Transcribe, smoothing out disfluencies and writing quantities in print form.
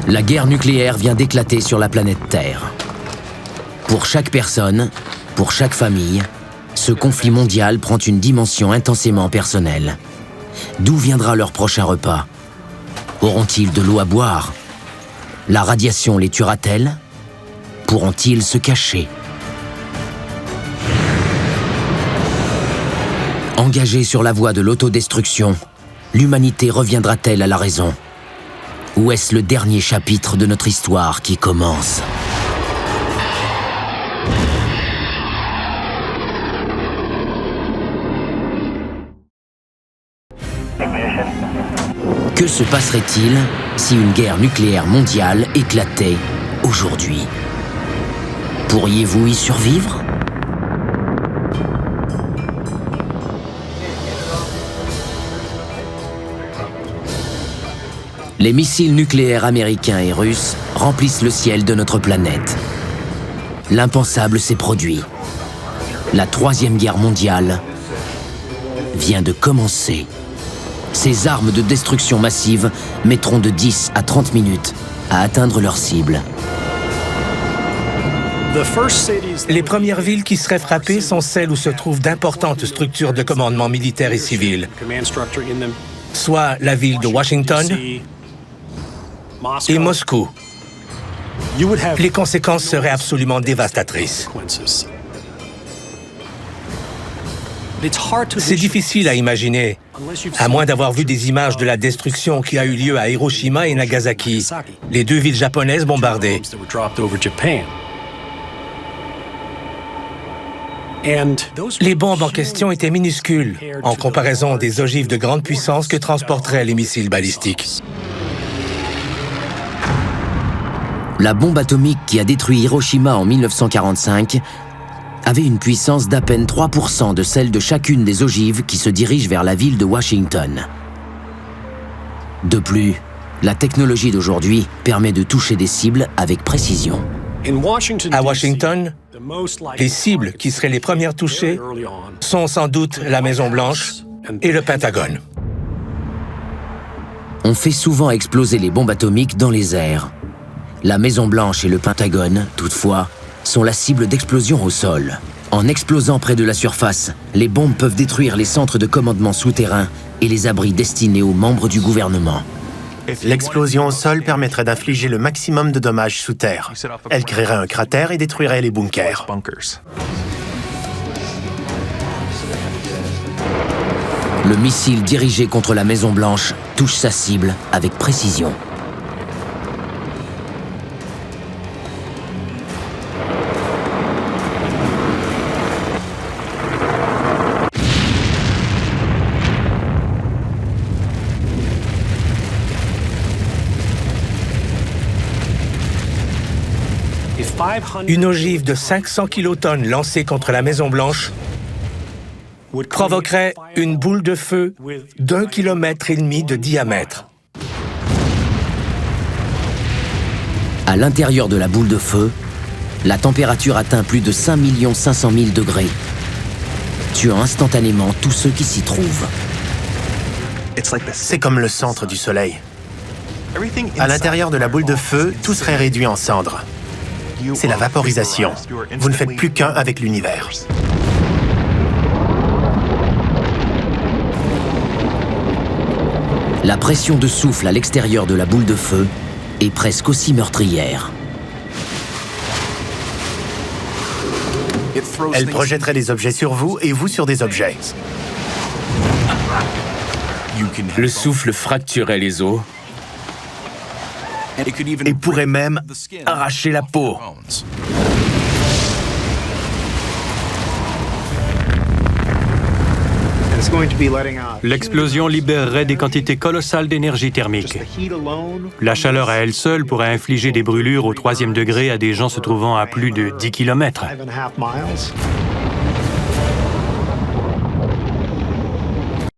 La guerre nucléaire vient d'éclater sur la planète Terre. Pour chaque personne, pour chaque famille, ce conflit mondial prend une dimension intensément personnelle. D'où viendra leur prochain repas? Auront-ils de l'eau à boire? La radiation les tuera-t-elle? Pourront-ils se cacher? Engagée sur la voie de l'autodestruction, l'humanité reviendra-t-elle à la raison? Ou est-ce le dernier chapitre de notre histoire qui commence? Que se passerait-il si une guerre nucléaire mondiale éclatait aujourd'hui? Pourriez-vous y survivre? Les missiles nucléaires américains et russes remplissent le ciel de notre planète. L'impensable s'est produit. La Troisième Guerre mondiale vient de commencer. Ces armes de destruction massive mettront de 10 à 30 minutes à atteindre leur cible. Les premières villes qui seraient frappées sont celles où se trouvent d'importantes structures de commandement militaire et civil, soit la ville de Washington et Moscou. Les conséquences seraient absolument dévastatrices. C'est difficile à imaginer, à moins d'avoir vu des images de la destruction qui a eu lieu à Hiroshima et Nagasaki, les deux villes japonaises bombardées. Les bombes en question étaient minuscules en comparaison des ogives de grande puissance que transporteraient les missiles balistiques. La bombe atomique qui a détruit Hiroshima en 1945 avait une puissance d'à peine 3% de celle de chacune des ogives qui se dirigent vers la ville de Washington. De plus, la technologie d'aujourd'hui permet de toucher des cibles avec précision. À Washington, les cibles qui seraient les premières touchées sont sans doute la Maison-Blanche et le Pentagone. On fait souvent exploser les bombes atomiques dans les airs. La Maison-Blanche et le Pentagone, toutefois, sont la cible d'explosions au sol. En explosant près de la surface, les bombes peuvent détruire les centres de commandement souterrains et les abris destinés aux membres du gouvernement. L'explosion au sol permettrait d'infliger le maximum de dommages sous terre. Elle créerait un cratère et détruirait les bunkers. Le missile dirigé contre la Maison-Blanche touche sa cible avec précision. Une ogive de 500 kilotonnes lancée contre la Maison-Blanche provoquerait une boule de feu d'1,5 km de diamètre. À l'intérieur de la boule de feu, la température atteint plus de 5 500 000 degrés, tuant instantanément tous ceux qui s'y trouvent. C'est comme le centre du Soleil. À l'intérieur de la boule de feu, tout serait réduit en cendres. C'est la vaporisation. Vous ne faites plus qu'un avec l'univers. La pression de souffle à l'extérieur de la boule de feu est presque aussi meurtrière. Elle projetterait des objets sur vous et vous sur des objets. Le souffle fracturait les os et pourrait même arracher la peau. L'explosion libérerait des quantités colossales d'énergie thermique. La chaleur à elle seule pourrait infliger des brûlures au 3e degré à des gens se trouvant à plus de 10 km.